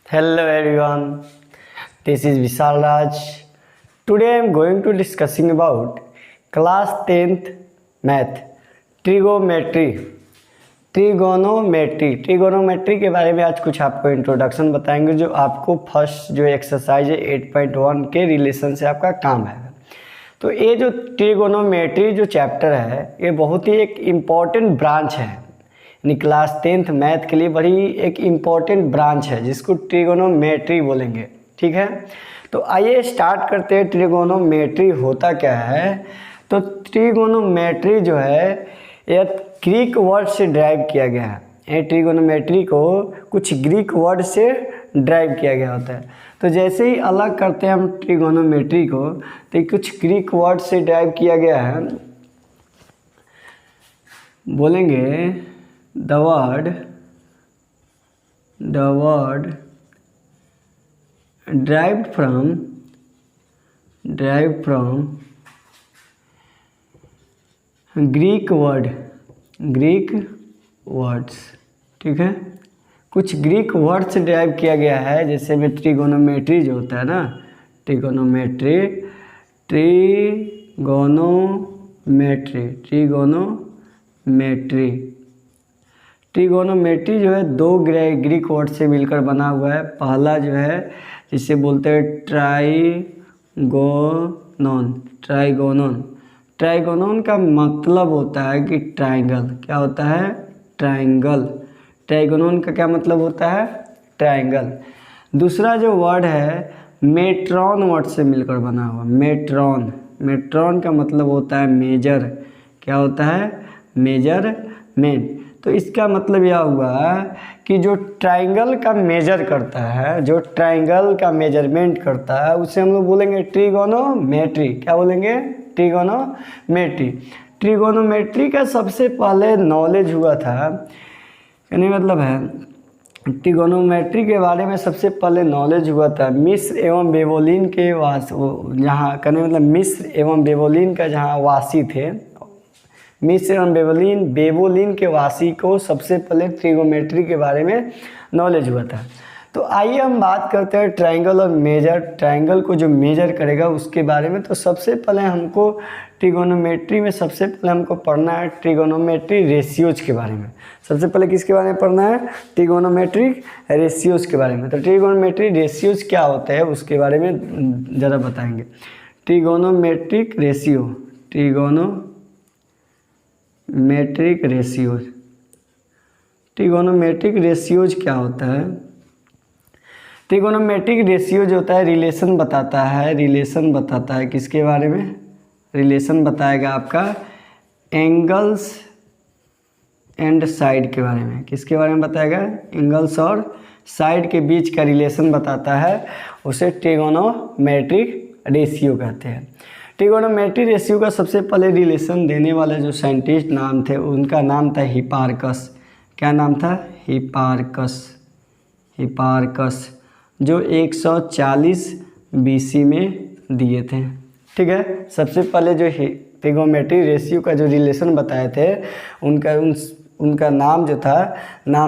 Hello everyone, this is Vishal Raj. Today I am going to discussing about class 10th math trigonometry के बारे में आज कुछ आपको इंट्रोडक्शन बताएंगे जो आपको फर्स्ट जो एक्सरसाइज है 8.1 के रिलेशन से आपका काम है। तो ये जो ट्रिगोनोमेट्री जो चैप्टर है ये बहुत ही एक इम्पॉर्टेंट ब्रांच है, यानी क्लास 10th मैथ के लिए बड़ी एक इम्पॉर्टेंट ब्रांच है जिसको ट्रिगोनोमेट्री बोलेंगे। ठीक है, तो आइए स्टार्ट करते हैं। ट्रिगोनोमेट्री होता क्या है? तो ट्रिगोनोमेट्री जो है यह ग्रीक वर्ड से ड्राइव किया गया है। ये ट्रिगोनोमेट्री को कुछ ग्रीक वर्ड से ड्राइव किया गया होता है। तो जैसे ही अलग करते हैं हम ट्रिगोनोमेट्री को, तो कुछ ग्रीक वर्ड से ड्राइव किया गया है। बोलेंगे the word derived from Greek words. ठीक है, कुछ ग्रीक वर्ड से ड्राइव किया गया है। जैसे में ट्रिगोनोमेट्री जो होता है ना, ट्रिगोनोमेट्री जो है दो ग्रीक वर्ड से मिलकर बना हुआ है। पहला जो है जिसे बोलते हैं ट्राइगोनोन का मतलब होता है कि ट्राइंगल। क्या होता है? ट्राइंगल। ट्राइगोनोन का क्या मतलब होता है? ट्राइंगल। दूसरा जो वर्ड है मेट्रॉन वर्ड से मिलकर बना हुआ। मेट्रॉन का मतलब होता है मेजर। क्या होता है? मेजरमेंट। तो इसका मतलब यह हुआ कि जो ट्राइंगल का मेजर करता है, जो ट्राइंगल का मेजरमेंट करता है, उसे हम लोग बोलेंगे ट्रिगोनोमेट्री। क्या बोलेंगे? ट्रिगोनोमेट्री। ट्रिगोनोमेट्री का सबसे पहले नॉलेज हुआ था, यानी मतलब है ट्रिगोनोमेट्री के बारे में सबसे पहले नॉलेज हुआ था मिस्र एवं बेबोलिन के जहाँ कहने मतलब मिस्र एवं बेबोलिन का जहाँ वासी थे। मिस्र एवं बेबोलिन के वासी को सबसे पहले ट्रिगोनोमेट्री के बारे में नॉलेज हुआ था। तो आइए हम बात करते हैं ट्राइंगल और मेजर। ट्राइंगल को जो मेजर करेगा उसके बारे में। तो सबसे पहले हमको ट्रिगोनोमेट्री में सबसे पहले हमको पढ़ना है ट्रिगोनोमेट्री रेशियोज के बारे में। सबसे पहले किसके बारे में पढ़ना है? ट्रिगोनोमेट्रिक रेशियोज के बारे में। तो ट्रिगोनोमेट्री रेशियोज क्या होता है उसके बारे में ज़रा बताएंगे। ट्रिगोनोमेट्रिक रेशियोज क्या होता है? ट्रिगोनोमेट्रिक रेशियोज होता है रिलेशन बताता है किसके बारे में? रिलेशन बताएगा आपका एंगल्स एंड साइड के बारे में। किसके बारे में बताएगा? एंगल्स और साइड के बीच का रिलेशन बताता है, उसे ट्रिगोनोमेट्रिक रेशियो कहते हैं। ट्रिगोनोमेट्रिक रेशियो का सबसे पहले रिलेशन देने वाले जो साइंटिस्ट नाम थे उनका नाम था हिपार्कस। क्या नाम था? हिपार्कस, जो 140 BC में दिए थे। ठीक है, सबसे पहले जो ट्रिगोनोमेट्रिक रेशियो का जो रिलेशन बताए थे उनका नाम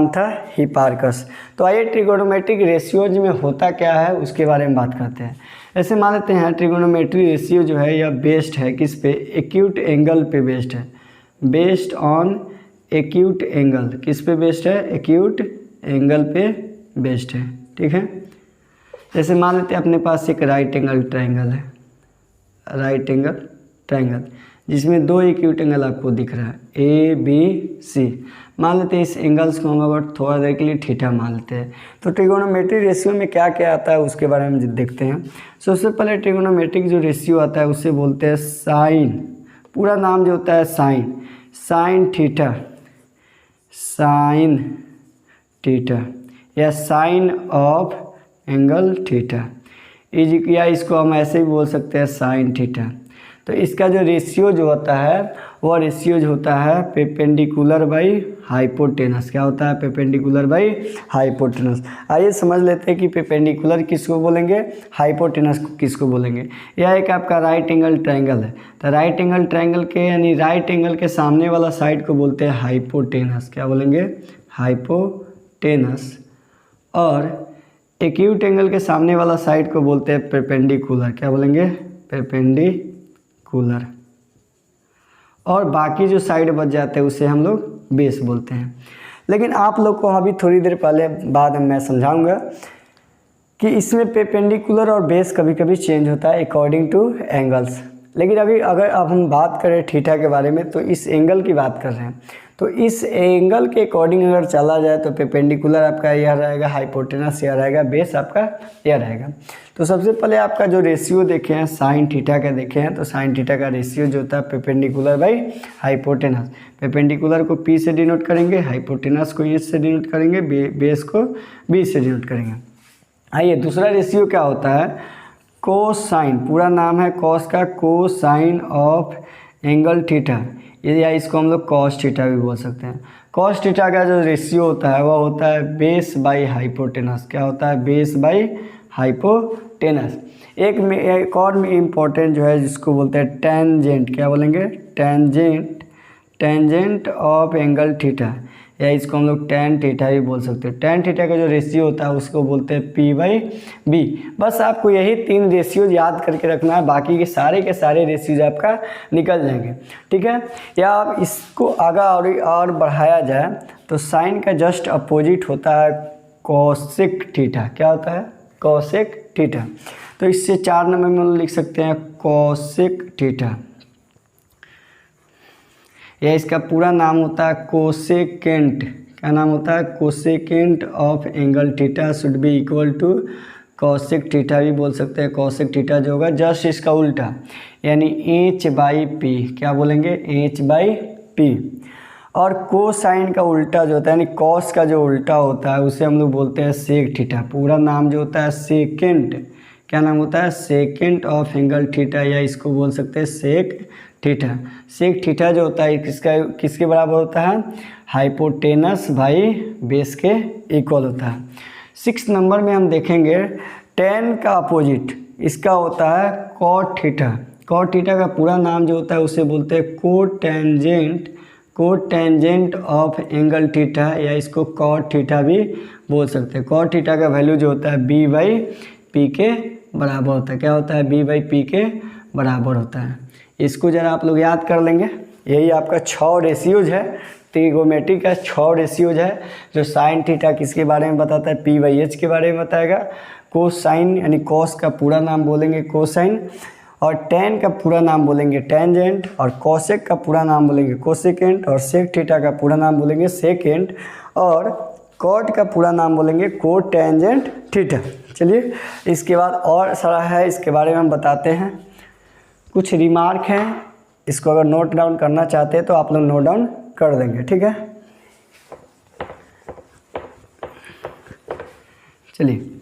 था हिपार्कस। तो आइए ट्रिगोनोमेट्रिक रेशियोज में होता क्या है उसके बारे में बात करते हैं। ऐसे मान लेते हैं ट्रिगोनोमेट्रिक रेशियो जो है यह बेस्ड है किस पे? एक्यूट एंगल पे बेस्ड है। Based on acute angle. किस पे बेस्ड है? एक्यूट एंगल पे बेस्ड है। ठीक है, जैसे मान लेते हैं अपने पास एक राइट एंगल ट्राइंगल जिसमें दो एक्यूट एंगल आपको दिख रहा है ABC। मान लेते हैं इस एंगल्स को हम अगर थोड़ा देर के लिए थीटा मान लेते हैं। तो ट्रिगोनोमेट्रिक रेशियो में क्या क्या आता है उसके बारे में देखते हैं। सबसे पहले ट्रिगोनोमेट्रिक जो रेशियो आता है उसे बोलते हैं साइन। पूरा नाम जो होता है साइन थीटा या साइन ऑफ एंगल थीटा या इसको हम ऐसे भी बोल सकते हैं साइन थीटा। तो इसका जो रेशियो जो होता है वह रेशियो जो होता है परपेंडिकुलर बाई हाइपोटेनस। क्या होता है? Perpendicular by hypotenuse. आइए समझ लेते हैं कि परपेंडिकुलर किसको बोलेंगे, हाइपोटेनस किसको बोलेंगे। यह एक आपका राइट एंगल ट्रायंगल है। तो राइट एंगल ट्रायंगल के यानी राइट एंगल के सामने वाला साइड को बोलते हैं हाइपोटेनस। क्या बोलेंगे? हाइपोटेनस। और एक्यूट एंगल के सामने वाला साइड को बोलते हैं परपेंडिकुलर। क्या बोलेंगे? परपेंडिकुलर। और बाकी जो साइड बच जाते हैं उसे हम लोग बेस बोलते हैं। लेकिन आप लोग को अभी थोड़ी देर पहले बाद मैं समझाऊंगा कि इसमें परपेंडिकुलर और बेस कभी कभी चेंज होता है अकॉर्डिंग टू एंगल्स। लेकिन अभी अगर अब हम बात करें थीटा के बारे में तो इस एंगल की बात कर रहे हैं, तो इस एंगल के अकॉर्डिंग अगर चला जाए तो परपेंडिकुलर आपका यह रहेगा, हाइपोटेनस यह रहेगा, बेस आपका यह रहेगा। तो सबसे पहले आपका जो रेशियो देखे हैं साइन थीटा का देखे हैं, तो साइन थीटा का रेशियो जो होता है परपेंडिकुलर बाई हाइपोटेनस। परपेंडिकुलर को P से डिनोट करेंगे, हाइपोटेनस को S से डिनोट करेंगे, बेस को B से डिनोट करेंगे। आइए दूसरा रेशियो क्या होता है? कोसाइन। पूरा नाम है कॉस का, कोसाइन ऑफ एंगल थीटा, या इसको हम लोग कॉस थीटा भी बोल सकते हैं। कॉस थीटा का जो रेशियो होता है वह होता है बेस बाई हाइपोटेनस। क्या होता है? Base by hypotenuse. एक और इम्पोर्टेंट जो है जिसको बोलते हैं टेंजेंट। क्या बोलेंगे? टेंजेंट ऑफ एंगल थीटा, या इसको हम लोग टेन थीटा भी बोल सकते हैं। टेन थीटा का जो रेशियो होता है उसको बोलते हैं P/B। बस आपको यही 3 रेशियोज याद करके रखना है, बाकी के सारे रेशियोज आपका निकल जाएंगे, ठीक है। या आप इसको आगे और बढ़ाया जाए तो साइन का जस्ट अपोजिट होता है कॉसेक थीटा। क्या होता है? Cosec theta. तो इससे 4 नंबर में हम लिख सकते हैं कॉसेक थीटा, या इसका पूरा नाम होता है कोसेकेंट। क्या नाम होता है? Cosecant of angle theta should be equal to cosec theta भी बोल सकते हैं। कॉसेक थीटा जो होगा जस्ट इसका उल्टा, यानी H/P। क्या बोलेंगे? H/P। और कोसाइन का उल्टा जो होता है, यानी कॉस का जो उल्टा होता है उसे हम लोग बोलते हैं सेक थीटा। पूरा नाम जो होता है सेकेंट। क्या नाम होता है? सेकेंट ऑफ एंगल थीटा, या इसको बोल सकते हैं सेक थीटा। सेक थीटा जो होता है किसके बराबर होता है? हाइपोटेनस बाई बेस के इक्वल होता है। 6 नंबर में हम देखेंगे टेन का अपोजिट, इसका होता है कॉट थीटा। कॉट थीटा का पूरा नाम जो होता है उसे बोलते हैं कोटेंजेंट ऑफ एंगल थीटा, या इसको कॉट थीटा भी बोल सकते हैं। कॉट थीटा का वैल्यू जो होता है B/P के बराबर होता है। क्या होता है? B/P के बराबर होता है। इसको ज़रा आप लोग याद कर लेंगे। यही आपका 6 रेशियोज है, ट्रिगोमेट्री का 6 रेशियोज है, जो साइन थीटा किसके बारे में बताता है? P/H के बारे में बताएगा। कोसाइन यानी कॉस का पूरा नाम बोलेंगे कोसाइन, और टेन का पूरा नाम बोलेंगे टेंजेंट, और कॉसेक का पूरा नाम बोलेंगे कोसेकेंट, और सेक थीटा का पूरा नाम बोलेंगे सेकेंट, और कॉट का पूरा नाम बोलेंगे कोटेंजेंट थीटा। चलिए इसके बाद और सारा है, इसके बारे में हम बताते हैं। कुछ रिमार्क हैं, इसको अगर नोट डाउन करना चाहते हैं तो आप लोग नोट डाउन कर देंगे, ठीक है। चलिए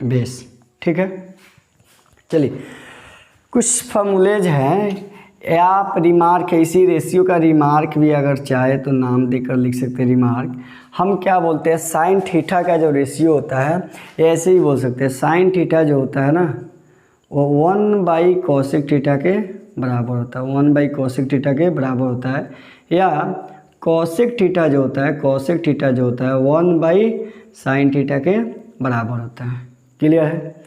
बेस, ठीक है। चलिए कुछ फॉर्मूलेज हैं, या आप रिमार्क है, इसी रेशियो का रिमार्क भी अगर चाहे तो नाम देकर लिख सकते हैं रिमार्क। हम क्या बोलते हैं? साइन थीटा का जो रेशियो होता है ऐसे ही बोल सकते हैं। साइन थीटा जो होता है ना वो 1/cosec थीटा के बराबर होता है, 1/cosec थीटा के बराबर होता है। या cosec थीटा जो होता है, cosec थीटा जो होता है 1/sin थीटा के बराबर होता है। क्लियर है?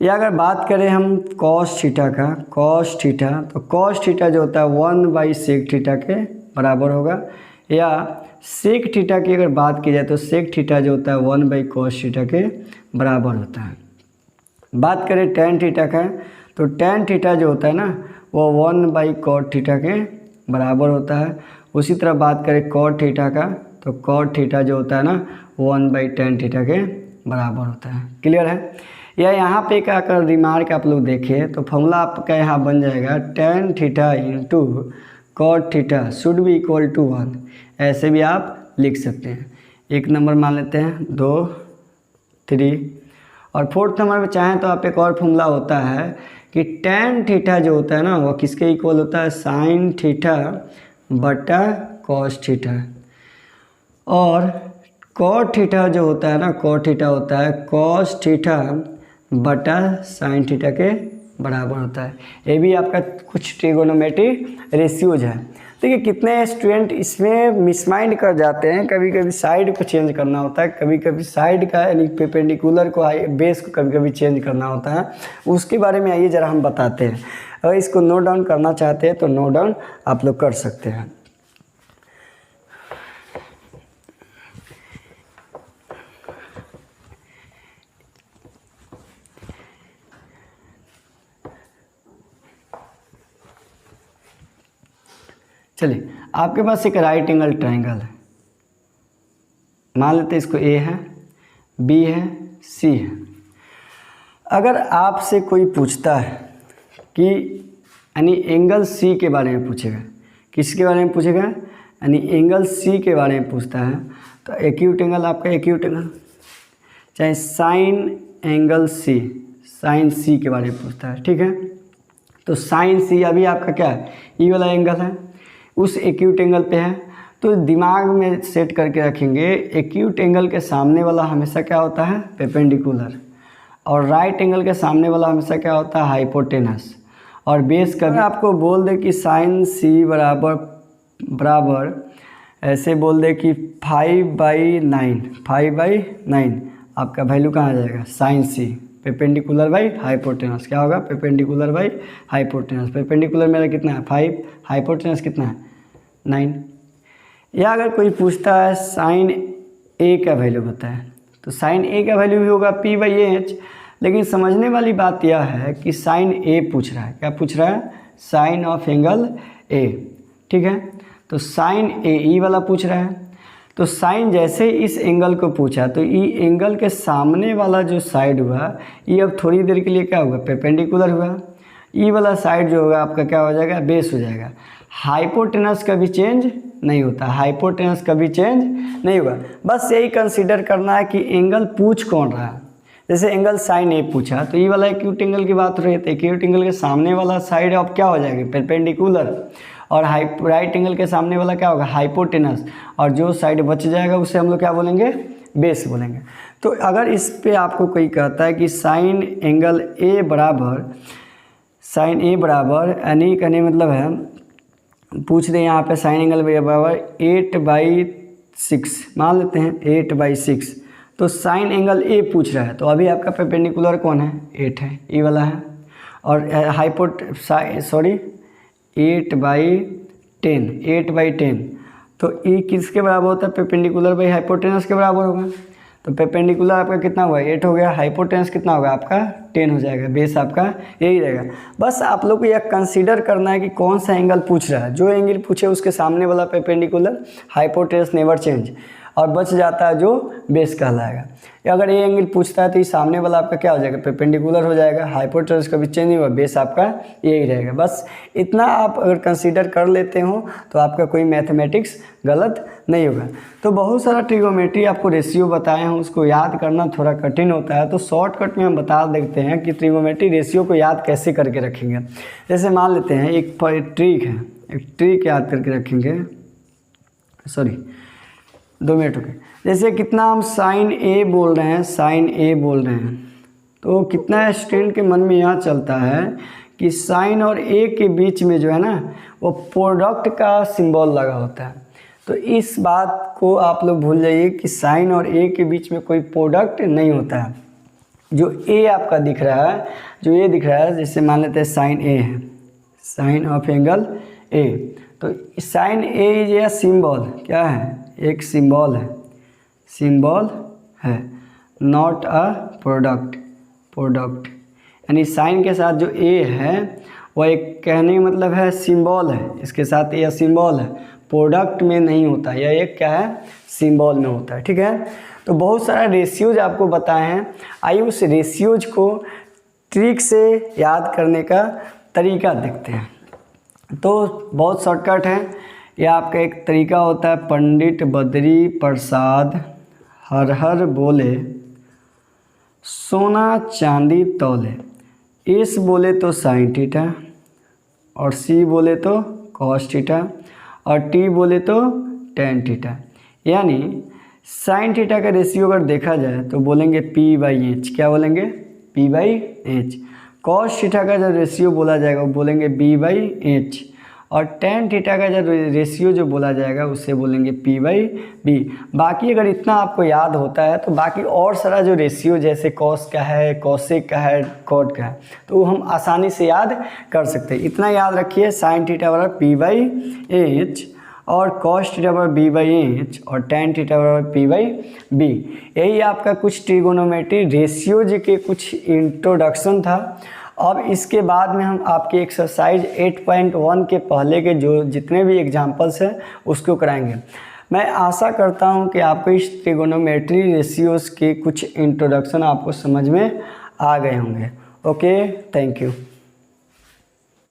या अगर बात करें हम cos थीटा का, cos थीटा, तो cos थीटा जो होता है 1/sec थीटा के बराबर होगा। या sec थीटा की अगर बात की जाए तो sec थीटा जो होता है 1/cos थीटा के बराबर होता है। बात करें tan थीटा का, तो tan थीटा जो होता है ना वो 1/cot थीटा के बराबर होता है। उसी तरह बात करें cot थीटा का, तो cot थीटा जो होता है ना 1/tan थीटा के बराबर होता है। क्लियर है? या यहाँ पे क्या कर रिमार्क आप लोग देखिए तो फॉर्मूला आपका यहाँ बन जाएगा tan theta into cot theta should be equal to 1। ऐसे भी आप लिख सकते हैं। 1 नंबर मान लेते हैं, 2, 3, और 4th नंबर में चाहें तो आप एक और फॉर्मूला होता है कि tan थीटा जो होता है ना वो किसके इक्वल होता है? sin थीटा बटा cos थीटा। और cot थीटा जो होता है ना, cot थीटा होता है cos थीटा बटा साइन थीटा के बराबर होता है। ये भी आपका कुछ ट्रिगोनोमेट्री रेशियोज है। देखिए कितने स्टूडेंट इसमें मिसमाइंड कर जाते हैं, कभी कभी साइड को चेंज करना होता है, कभी कभी साइड का यानी परपेंडिकुलर को बेस को कभी कभी चेंज करना होता है। उसके बारे में आइए ज़रा हम बताते हैं। अगर इसको नोट डाउन करना चाहते हैं तो नोट डाउन आप लोग कर सकते हैं। चलिए आपके पास एक राइट एंगल ट्रायंगल है, मान लेते हैं इसको ए है, बी है, सी है। अगर आपसे कोई पूछता है कि यानी एंगल सी के बारे में पूछेगा, किसके बारे में पूछेगा, यानी एंगल सी के बारे में पूछता है, तो एक्यूट एंगल आपका एक्यूट एंगल, चाहे साइन एंगल सी, साइन सी के बारे में पूछता है, ठीक है। तो साइन सी अभी आपका क्या है, ई वाला एंगल है, उस एक्यूट एंगल पे है। तो दिमाग में सेट करके रखेंगे एक्यूट एंगल के सामने वाला हमेशा क्या होता है, परपेंडिकुलर, और राइट एंगल के सामने वाला हमेशा क्या होता है, हाइपोटेनस। और बेस कभी आपको बोल दे कि साइन सी बराबर ऐसे बोल दे कि 5/9, 5/9 आपका वैल्यू कहाँ आ जाएगा, sine C perpendicular by hypotenuse, क्या होगा, परपेंडिकुलर बाई हाइपोटेनस। परपेंडिकुलर मेरा कितना है 5, हाइपोटेनस कितना है 9। या अगर कोई पूछता है साइन ए का वैल्यू बताए, तो साइन ए का वैल्यू भी होगा P/H। लेकिन समझने वाली बात यह है कि साइन ए पूछ रहा है, क्या पूछ रहा है, साइन ऑफ एंगल ए, ठीक है। तो साइन ए ई वाला पूछ रहा है। तो साइन जैसे इस एंगल को पूछा तो ई एंगल के सामने वाला जो साइड हुआ ये अब थोड़ी देर के लिए क्या होगा, परपेंडिकुलर हुआ। ई वाला साइड जो होगा आपका क्या हो जाएगा, बेस हो जाएगा। हाइपोटेनस कभी चेंज नहीं होता, हाइपोटेनस कभी चेंज नहीं होगा। बस यही कंसीडर करना है कि एंगल पूछ कौन रहा है। जैसे एंगल साइन ए पूछा तो ई वाला एक्यूट एंगल की बात हो रही है, तो एक्यूट एंगल के सामने वाला साइड अब क्या हो जाएगा, परपेंडिकुलर, और राइट एंगल के सामने वाला क्या होगा, हाइपोटेनस, और जो साइड बच जाएगा उसे हम लोग क्या बोलेंगे, बेस बोलेंगे। तो अगर इस पे आपको कोई कहता है कि साइन एंगल ए बराबर, साइन ए बराबर यानी कहने मतलब है, पूछ रहे हैं यहाँ पे साइन एंगल बराबर 8/6, मान लेते हैं 8/6। तो साइन एंगल ए पूछ रहा है, तो अभी आपका परपेंडिकुलर कौन है, 8 है, ई वाला है। और 8/10, 8/10, तो ई किसके बराबर होता है, परपेंडिकुलर बाई हाइपोटेनस के बराबर होगा। तो परपेंडिकुलर आपका कितना हुआ, 8 हो गया, हाइपोटेनस कितना होगा आपका 10 हो जाएगा, बेस आपका यही रहेगा। बस आप लोग को यह कंसीडर करना है कि कौन सा एंगल पूछ रहा है। जो एंगल पूछे उसके सामने वाला परपेंडिकुलर, हाइपोटेनस नेवर चेंज, और बच जाता है जो बेस कहलाएगा। या अगर ये एंगल पूछता है तो ये सामने वाला आपका क्या हो जाएगा, परपेंडिकुलर हो जाएगा, हाइपोटेनस कभी चेंज नहीं हुआ, बेस आपका यही रहेगा। बस इतना आप अगर कंसीडर कर लेते हो तो आपका कोई मैथमेटिक्स गलत नहीं होगा। तो बहुत सारा ट्रिगोनोमेट्री आपको रेशियो बताए हैं, उसको याद करना थोड़ा कठिन होता है, तो शॉर्टकट में हम बता देते हैं कि ट्रिगोनोमेट्री रेशियो को याद कैसे करके रखेंगे। जैसे मान लेते हैं एक ट्रिक है, एक ट्रिक याद करके रखेंगे, 2 मिनट रुके। जैसे कितना हम साइन ए बोल रहे हैं, साइन ए बोल रहे हैं, तो कितना स्टूडेंट के मन में यह चलता है कि साइन और ए के बीच में जो है ना वो प्रोडक्ट का सिंबल लगा होता है। तो इस बात को आप लोग भूल जाइए कि साइन और ए के बीच में कोई प्रोडक्ट नहीं होता है। जो ए आपका दिख रहा है, जो ए दिख रहा है, जैसे मान लेते हैं साइन ए है, साइन ऑफ एंगल ए, तो sine A is a symbol, क्या है, एक सिंबल है, सिंबल है, नॉट अ प्रोडक्ट। प्रोडक्ट यानी साइन के साथ जो ए है वो एक कहने का मतलब है सिंबल है, इसके साथ ये सिंबल है, प्रोडक्ट में नहीं होता, यह एक क्या है, सिंबल में होता है, ठीक है। तो बहुत सारा रेशियोज आपको बताए हैं, आइए उस रेशियोज को ट्रिक से याद करने का तरीका देखते हैं। तो बहुत शॉर्टकट है, यह आपका एक तरीका होता है, पंडित बद्री प्रसाद हर हर बोले सोना चांदी तौले, एस बोले तो साइन थीटा, और सी बोले तो कॉस थीटा, और टी बोले तो टेन थीटा। यानी साइन थीटा का रेशियो अगर देखा जाए तो बोलेंगे P/H, क्या बोलेंगे, P/H। कॉस थीटा का जो रेशियो बोला जाएगा वो बोलेंगे B/H, और टेन थीटा का जो रेशियो जो बोला जाएगा उसे बोलेंगे P/B। बाकी अगर इतना आपको याद होता है तो बाकी और सारा जो रेशियो जैसे कॉस का है, कॉसेक का है, कॉट का है, तो वो हम आसानी से याद कर सकते हैं। इतना याद रखिए, साइन थीटा बराबर P/H और कॉस थीटा बराबर B/H और टेन थीटा बराबर P/B। यही आपका कुछ ट्रिगोनोमेट्री रेशियोज के कुछ इंट्रोडक्शन था। अब इसके बाद में हम आपके एक्सरसाइज 8.1 के पहले के जो जितने भी एग्जाम्पल्स हैं उसको कराएंगे। मैं आशा करता हूं कि आपको इस ट्रिगोनोमेट्री रेशियोज के कुछ इंट्रोडक्शन आपको समझ में आ गए होंगे। Okay, thank you.